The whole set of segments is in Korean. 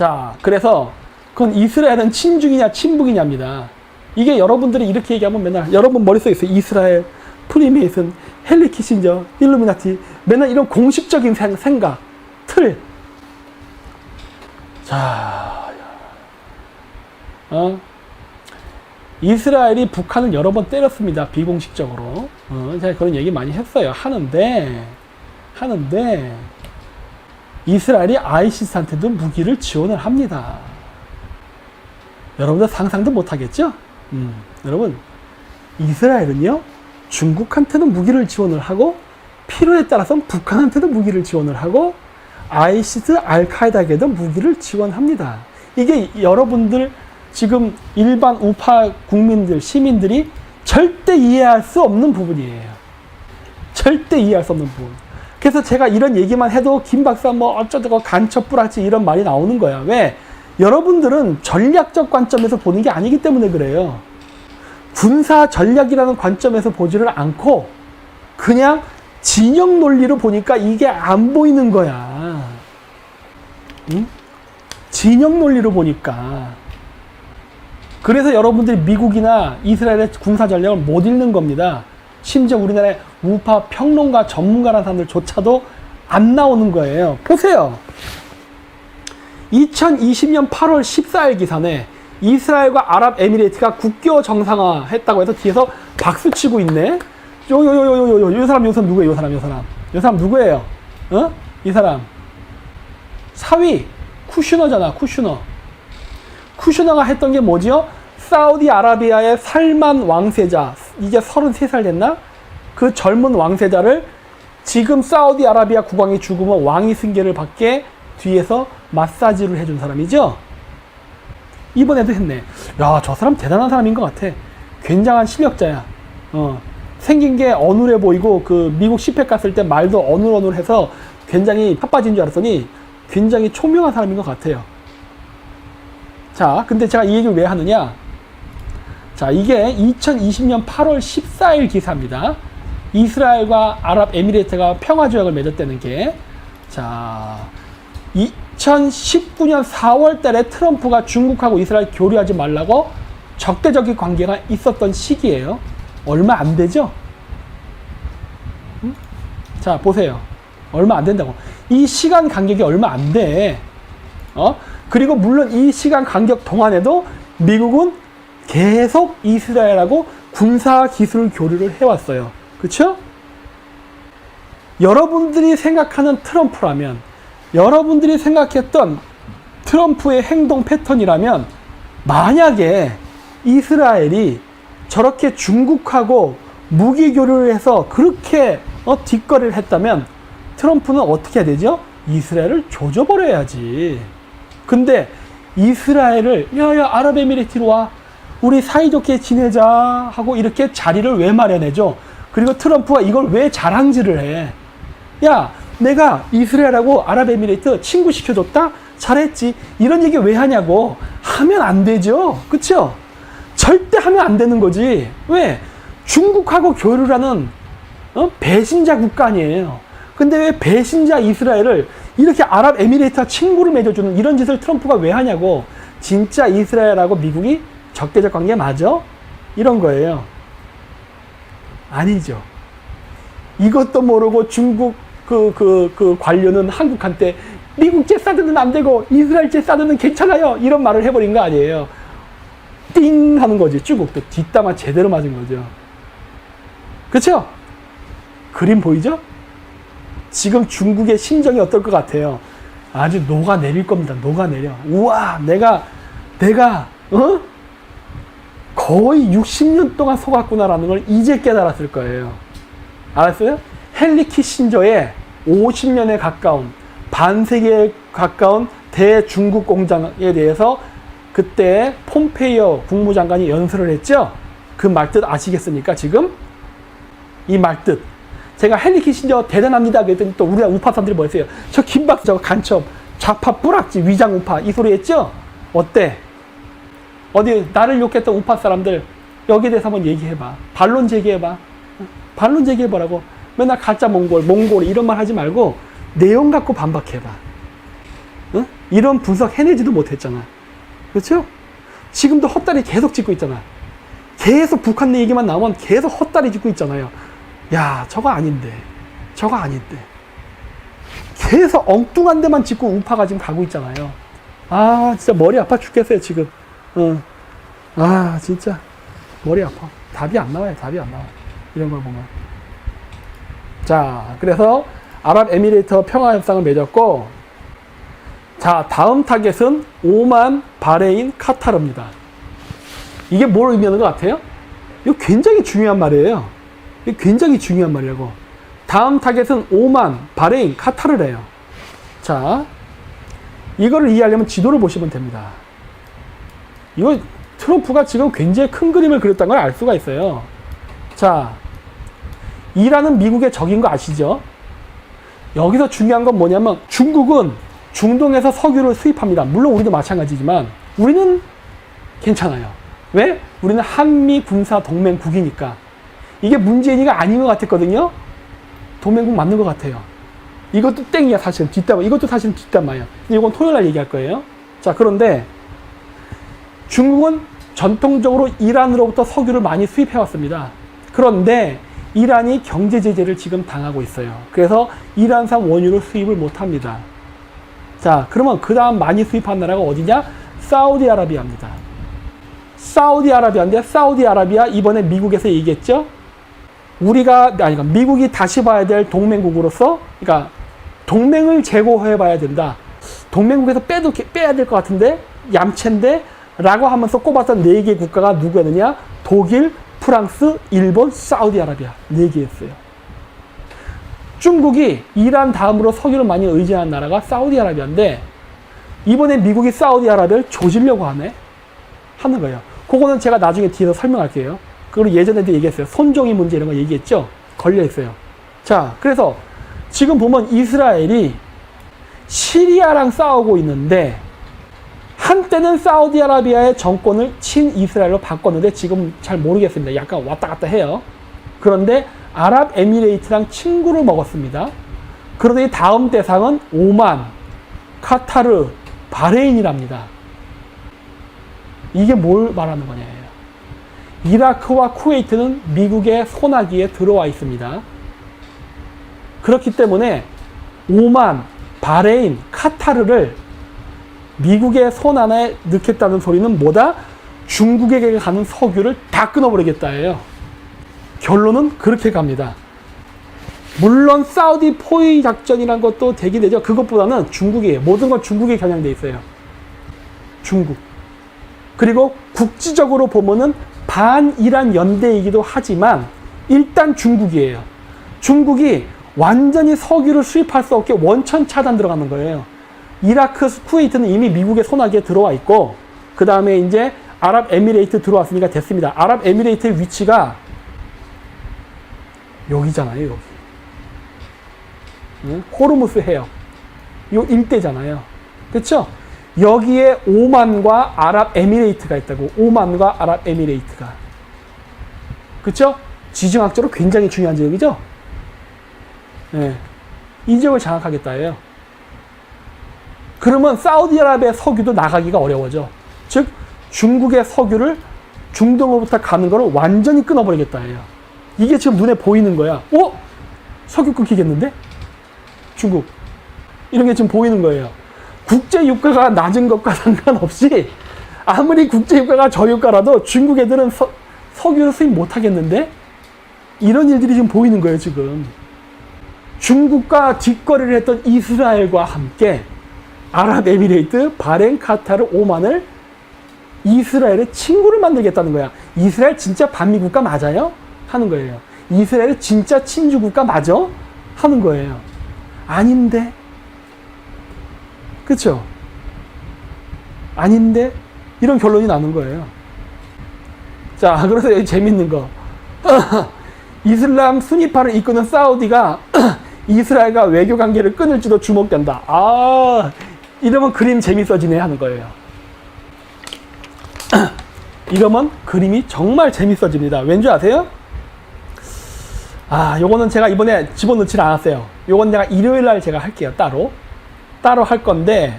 자, 그래서 그건 이스라엘은 친중이냐 친북이냐입니다. 이게 여러분들이 이렇게 얘기하면 맨날 여러분 머릿속에 있어요. 이스라엘, 프리메이슨, 헨리 키신저, 일루미나티, 맨날 이런 공식적인 생각, 틀. 자, 이스라엘이 북한을 여러 번 때렸습니다. 비공식적으로. 제가 그런 얘기 많이 했어요. 하는데 이스라엘이 아이시스한테도 무기를 지원을 합니다. 여러분들 상상도 못하겠죠? 여러분, 이스라엘은요, 중국한테는 무기를 지원을 하고, 필요에 따라서는 북한한테도 무기를 지원을 하고, 아이시스, 알카에다에게도 무기를 지원합니다. 이게 여러분들 지금 일반 우파 국민들, 시민들이 절대 이해할 수 없는 부분이에요. 절대 이해할 수 없는 부분. 그래서 제가 이런 얘기만 해도 김 박사 뭐 어쩌고 간첩 뿌락지 이런 말이 나오는 거야. 왜? 여러분들은 전략적 관점에서 보는 게 아니기 때문에 그래요. 군사 전략이라는 관점에서 보지를 않고 그냥 진영 논리로 보니까 이게 안 보이는 거야. 응? 진영 논리로 보니까. 그래서 여러분들이 미국이나 이스라엘의 군사 전략을 못 읽는 겁니다. 심지어 우리나라의 우파 평론가 전문가라는 사람들조차도 안 나오는 거예요. 보세요. 2020년 8월 14일 기사네. 이스라엘과 아랍에미레이트가 국교 정상화 했다고 해서 뒤에서 박수 치고 있네. 요 사람 누구예요? 요 사람 누구예요? 이 사람 사위 쿠슈너잖아. 쿠슈너가 했던 게 뭐지요? 사우디아라비아의 살만 왕세자, 이제 33살 됐나? 그 젊은 왕세자를 지금 사우디아라비아 국왕이 죽으면 왕위 승계를 받게 뒤에서 마사지를 해준 사람이죠? 이번에도 했네. 야, 저 사람 대단한 사람인 것 같아. 굉장한 실력자야. 생긴 게 어눌해 보이고, 그 미국 10회 갔을 때 말도 어눌해서 굉장히 팥빠진 줄 알았더니 굉장히 총명한 사람인 것 같아요. 자, 근데 제가 이 얘기를 왜 하느냐? 자, 이게 2020년 8월 14일 기사입니다. 이스라엘과 아랍에미레이트가 평화조약을 맺었다는 게, 자, 2019년 4월 달에 트럼프가 중국하고 이스라엘 교류하지 말라고 적대적인 관계가 있었던 시기예요. 얼마 안 되죠? 자, 보세요. 얼마 안 된다고. 이 시간 간격이 얼마 안 돼. 그리고 물론 이 시간 간격 동안에도 미국은 계속 이스라엘하고 군사 기술 교류를 해왔어요. 그쵸? 여러분들이 생각하는 트럼프라면, 여러분들이 생각했던 트럼프의 행동 패턴이라면, 만약에 이스라엘이 저렇게 중국하고 무기 교류를 해서 그렇게 뒷거리를 했다면 트럼프는 어떻게 해야 되죠? 이스라엘을 조져버려야지. 근데 이스라엘을 야야 아랍에미리트로 와, 우리 사이좋게 지내자 하고 이렇게 자리를 왜 마련해줘? 그리고 트럼프가 이걸 왜 자랑질을 해? 야, 내가 이스라엘하고 아랍에미리트 친구 시켜줬다? 잘했지. 이런 얘기 왜 하냐고. 하면 안 되죠. 그쵸? 절대 하면 안 되는 거지. 왜? 중국하고 교류를 하는 배신자 국가 아니에요. 근데 왜 배신자 이스라엘을 이렇게 아랍에미레이트와 친구를 맺어주는 이런 짓을 트럼프가 왜 하냐고. 진짜 이스라엘하고 미국이 적대적 관계 맞아? 이런 거예요. 아니죠. 이것도 모르고 중국 그 관료는 한국한테 미국 제 사드는 안 되고 이스라엘 제 사드는 괜찮아요. 이런 말을 해버린 거 아니에요. 띵 하는 거지. 중국도 뒷담화 제대로 맞은 거죠. 그쵸? 그림 보이죠? 지금 중국의 심정이 어떨 것 같아요? 아주 녹아내릴 겁니다. 녹아내려. 우와, 내가 거의 60년 동안 속았구나라는 걸 이제 깨달았을 거예요. 알았어요? 헨리 키신저의 50년에 가까운, 반세기에 가까운 대중국 공장에 대해서 그때 폼페이오 국무장관이 연설을 했죠? 그 말뜻 아시겠습니까, 지금? 이 말뜻. 제가 헨리 키신저 대단합니다 그랬더니 또 우리나라 우파 사람들이 뭐 했어요? 저 김박사 저거 간첩, 좌파 뿌락지, 위장 우파 이 소리 했죠? 어때? 어디 나를 욕했던 우파 사람들 여기에 대해서 한번 얘기해봐. 반론 제기해봐. 반론 제기해보라고. 맨날 가짜 몽골 이런 말 하지 말고 내용 갖고 반박해봐. 응? 이런 분석 해내지도 못했잖아. 그렇죠? 지금도 헛다리 계속 짚고 있잖아. 계속 북한 얘기만 나오면 계속 헛다리 짚고 있잖아요. 야, 저거 아닌데. 저거 아닌데. 계속 엉뚱한 데만 짚고 우파가 지금 가고 있잖아요. 아, 진짜 머리 아파 죽겠어요, 지금. 아, 진짜. 머리 아파. 답이 안 나와요, 답이 안 나와. 이런 걸 보면. 자, 그래서 아랍에미레이트와 평화협상을 맺었고, 자, 다음 타겟은 오만, 바레인, 카타르입니다. 이게 뭘 의미하는 것 같아요? 이거 굉장히 중요한 말이에요. 이거 굉장히 중요한 말이라고. 다음 타겟은 오만, 바레인, 카타르래요. 자, 이거를 이해하려면 지도를 보시면 됩니다. 이거 트럼프가 지금 굉장히 큰 그림을 그렸다는 걸 알 수가 있어요. 자, 이란은 미국의 적인 거 아시죠? 여기서 중요한 건 뭐냐면 중국은 중동에서 석유를 수입합니다. 물론 우리도 마찬가지지만 우리는 괜찮아요. 왜? 우리는 한미 군사 동맹국이니까. 이게 문재인이가 아닌 것 같았거든요. 동맹국 맞는 것 같아요. 이것도 땡이야, 사실은. 뒷담화. 이것도 사실은 뒷담화예요. 이건 토요일 날 얘기할 거예요. 자, 그런데 중국은 전통적으로 이란으로부터 석유를 많이 수입해 왔습니다. 그런데 이란이 경제 제재를 지금 당하고 있어요. 그래서 이란산 원유를 수입을 못 합니다. 자, 그러면 그 다음 많이 수입한 나라가 어디냐? 사우디아라비아입니다. 사우디아라비아인데, 사우디아라비아 이번에 미국에서 얘기했죠? 미국이 다시 봐야 될 동맹국으로서, 그러니까 동맹을 제고해 봐야 된다. 동맹국에서 빼야 될 것 같은데, 얌체인데, 라고 하면서 꼽았던 4개 국가가 누구였느냐? 독일, 프랑스, 일본, 사우디아라비아. 4개였어요. 중국이 이란 다음으로 석유를 많이 의지하는 나라가 사우디아라비아인데, 이번에 미국이 사우디아라비아를 조지려고 하는 거예요. 그거는 제가 나중에 뒤에서 설명할게요. 그리고 예전에도 얘기했어요. 손종이 문제 이런 거 얘기했죠? 걸려있어요. 자, 그래서 지금 보면 이스라엘이 시리아랑 싸우고 있는데, 한때는 사우디아라비아의 정권을 친이스라엘로 바꿨는데 지금 잘 모르겠습니다. 약간 왔다 갔다 해요. 그런데 아랍에미레이트랑 친구를 먹었습니다. 그런데 다음 대상은 오만, 카타르, 바레인이랍니다. 이게 뭘 말하는 거냐예요. 이라크와 쿠웨이트는 미국의 손아귀에 들어와 있습니다. 그렇기 때문에 오만, 바레인, 카타르를 미국의 손 안에 넣겠다는 소리는 뭐다? 중국에게 가는 석유를 다 끊어버리겠다예요. 결론은 그렇게 갑니다. 물론 사우디 포위 작전이란 것도 되긴 되죠. 그것보다는 중국이에요. 모든 건 중국에 겨냥돼 있어요. 중국. 그리고 국지적으로 보면은 반이란 연대이기도 하지만 일단 중국이에요. 중국이 완전히 석유를 수입할 수 없게 원천 차단 들어가는 거예요. 이라크, 쿠웨이트는 이미 미국의 손아귀에 들어와 있고, 그 다음에 이제 아랍에미레이트 들어왔으니까 됐습니다. 아랍에미레이트의 위치가 여기잖아요, 여기. 응? 호르무스 해역. 요 일대잖아요. 그쵸? 여기에 오만과 아랍에미레이트가 있다고. 오만과 아랍에미레이트가. 그쵸? 지정학적으로 굉장히 중요한 지역이죠? 네. 이 지역을 장악하겠다예요. 그러면 사우디아라비아 석유도 나가기가 어려워져. 즉 중국의 석유를 중동으로부터 가는 거를 완전히 끊어버리겠다예요. 이게 지금 눈에 보이는 거야. 석유 끊기겠는데? 중국. 이런 게 지금 보이는 거예요. 국제 유가가 낮은 것과 상관없이 아무리 국제 유가가 저유가라도 중국 애들은 석유를 수입 못 하겠는데? 이런 일들이 지금 보이는 거예요, 지금. 중국과 뒷거리를 했던 이스라엘과 함께 아랍에미레이트, 바레인, 카타르, 오만을 이스라엘의 친구를 만들겠다는 거야. 이스라엘 진짜 반미 국가 맞아요? 하는 거예요. 이스라엘 진짜 친주 국가 맞아? 하는 거예요. 아닌데? 그쵸? 아닌데? 이런 결론이 나는 거예요. 자, 그래서 여기 재밌는 거. 이슬람 순위파를 이끄는 사우디가 이스라엘과 외교 관계를 끊을지도 주목된다. 이러면 그림 재밌어지네 하는 거예요. 이러면 그림이 정말 재밌어집니다. 왠지 아세요? 요거는 제가 이번에 집어넣질 않았어요. 요건 내가 일요일 날 제가 할게요. 따로 할 건데,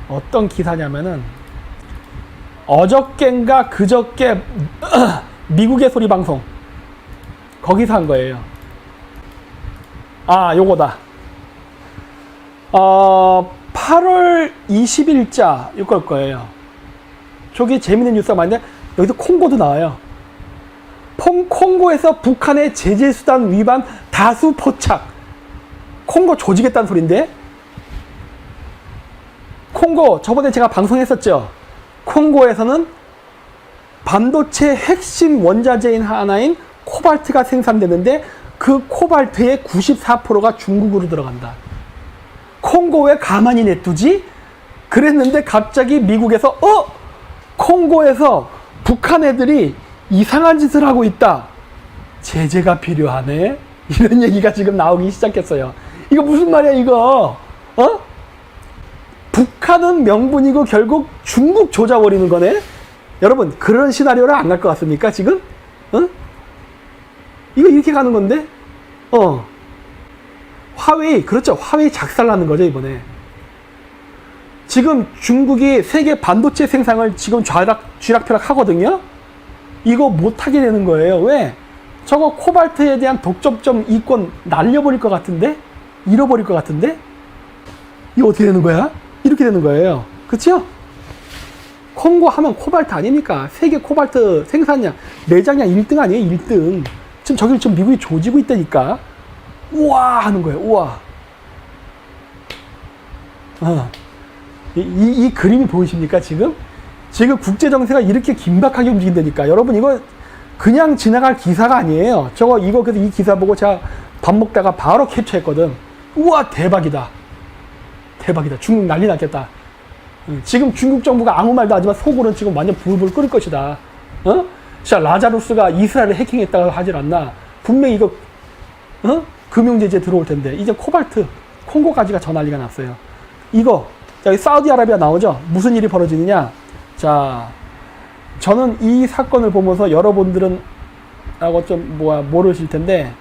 어떤 기사냐면은 어저껜가 그저께 미국의 소리 방송 거기서 한 거예요. 아, 요거다. 8월 20일자 이걸 거예요. 저기 재밌는 뉴스가 많은데 여기서 콩고도 나와요. 콩고에서 북한의 제재수단 위반 다수 포착. 콩고 조지겠다는 소린데? 콩고 저번에 제가 방송했었죠. 콩고에서는 반도체 핵심 원자재인 하나인 코발트가 생산되는데 그 코발트의 94%가 중국으로 들어간다. 콩고 왜 가만히 냅두지? 그랬는데 갑자기 미국에서 콩고에서 북한 애들이 이상한 짓을 하고 있다. 제재가 필요하네. 이런 얘기가 지금 나오기 시작했어요. 이거 무슨 말이야 이거? 북한은 명분이고 결국 중국 조져버리는 거네? 여러분 그런 시나리오를 안 갈 것 같습니까 지금? 이거 이렇게 가는 건데? 화웨이, 그렇죠. 화웨이 작살나는 거죠 이번에. 지금 중국이 세계 반도체 생산을 지금 쥐락펴락 하거든요. 이거 못하게 되는 거예요. 왜? 저거 코발트에 대한 독점점 이권 날려버릴 것 같은데? 잃어버릴 것 같은데? 이거 어떻게 되는 거야? 이렇게 되는 거예요. 그쵸? 콩고 하면 코발트 아닙니까? 세계 코발트 생산량, 매장량 1등 아니에요? 1등. 지금 저기를 지금 미국이 조지고 있다니까? 우와! 하는 거예요. 우와! 이 그림이 보이십니까, 지금? 지금 국제정세가 이렇게 긴박하게 움직인다니까. 여러분, 이거 그냥 지나갈 기사가 아니에요. 이거 그래서 이 기사 보고 제가 밥 먹다가 바로 캡처했거든. 우와, 대박이다. 대박이다. 중국 난리 났겠다. 지금 중국 정부가 아무 말도 하지만 속으로는 지금 완전 불불 끓을 것이다. 자, 라자루스가 이스라엘을 해킹했다고 하질 않나. 분명히 이거, 금융제재 들어올 텐데. 이제 코발트, 콩고까지가 저 난리가 났어요. 이거, 여기 사우디아라비아 나오죠? 무슨 일이 벌어지느냐? 자, 저는 이 사건을 보면서 여러분들은 라고 좀 모르실 텐데,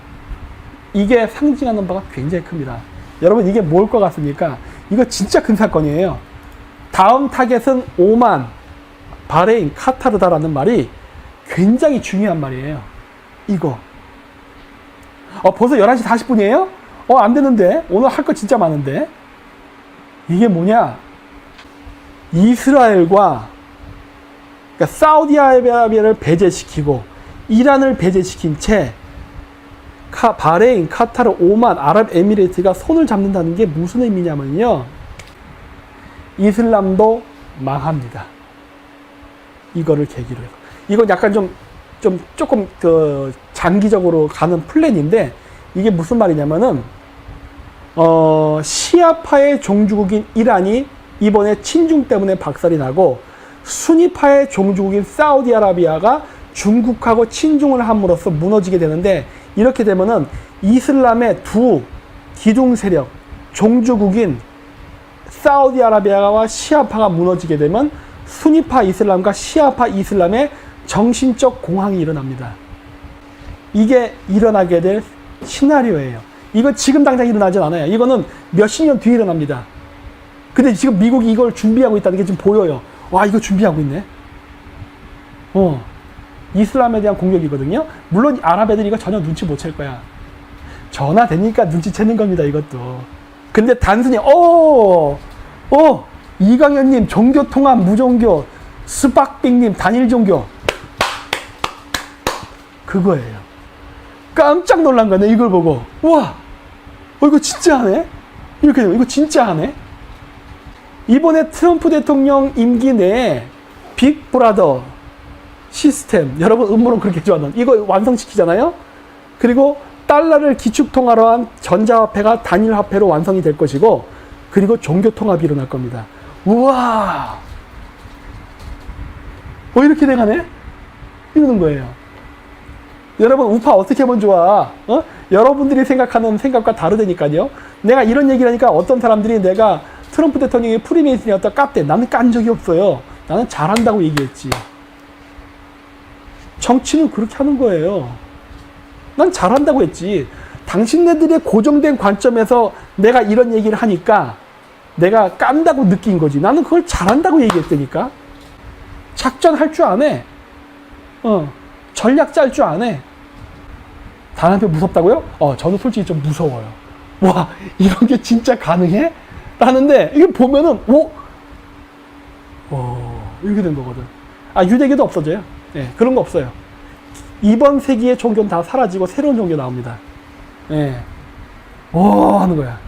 이게 상징하는 바가 굉장히 큽니다. 여러분, 이게 뭘 것 같습니까? 이거 진짜 큰 사건이에요. 다음 타겟은 오만, 바레인, 카타르다라는 말이 굉장히 중요한 말이에요. 이거. 벌써 11시 40분이에요? 안 되는데? 오늘 할 거 진짜 많은데? 이게 뭐냐? 이스라엘과 그러니까 사우디아라비아를 배제시키고 이란을 배제시킨 채 바레인, 카타르, 오만, 아랍에미레이트가 손을 잡는다는 게 무슨 의미냐면요. 이슬람도 망합니다. 이거를 계기로 해서. 이건 약간 조금 장기적으로 가는 플랜인데 이게 무슨 말이냐면은 시아파의 종주국인 이란이 이번에 친중 때문에 박살이 나고 수니파의 종주국인 사우디아라비아가 중국하고 친중을 함으로써 무너지게 되는데 이렇게 되면은 이슬람의 두 기둥 세력 종주국인 사우디아라비아와 시아파가 무너지게 되면 수니파 이슬람과 시아파 이슬람의 정신적 공황이 일어납니다. 이게 일어나게 될 시나리오예요. 이거 지금 당장 일어나진 않아요. 이거는 몇십 년 뒤에 일어납니다. 근데 지금 미국이 이걸 준비하고 있다는 게 지금 보여요. 와, 이거 준비하고 있네. 이슬람에 대한 공격이거든요. 물론 아랍 애들이 이거 전혀 눈치 못 챌 거야. 전화 되니까 눈치채는 겁니다, 이것도. 근데 단순히 이강현님 종교통합 무종교, 스박빙님 단일 종교 그거예요. 깜짝 놀란 거네, 이걸 보고. 와, 이거 진짜 하네? 이렇게 되면 이거 진짜 하네? 이번에 트럼프 대통령 임기 내에 빅브라더 시스템, 여러분 음모론 그렇게 좋아하는 이거 완성시키잖아요? 그리고 달러를 기축통화로 한 전자화폐가 단일화폐로 완성이 될 것이고, 그리고 종교통합이 일어날 겁니다. 우와! 이렇게 돼가네? 이러는 거예요. 여러분, 우파 어떻게 하면 좋아? 여러분들이 생각하는 생각과 다르다니까요. 내가 이런 얘기를 하니까 어떤 사람들이 내가 트럼프 대통령이 프리메이슨이었다 깝대. 나는 깐 적이 없어요. 나는 잘한다고 얘기했지. 정치는 그렇게 하는 거예요. 난 잘한다고 했지. 당신네들의 고정된 관점에서 내가 이런 얘기를 하니까 내가 깐다고 느낀 거지. 나는 그걸 잘한다고 얘기했다니까. 작전할 줄 아네. 전략 짤 줄 아네. 다른 한편 무섭다고요? 저는 솔직히 좀 무서워요. 와, 이런 게 진짜 가능해? 라는데, 이게 보면은, 이렇게 된 거거든. 유대교도 없어져요. 예, 그런 거 없어요. 이번 세기의 종교는 다 사라지고 새로운 종교 나옵니다. 예. 하는 거야.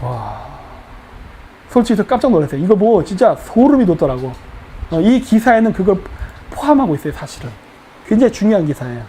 와. 솔직히 저 깜짝 놀랐어요. 이거 뭐 진짜 소름이 돋더라고. 이 기사에는 그걸 포함하고 있어요, 사실은. 굉장히 중요한 기사예요.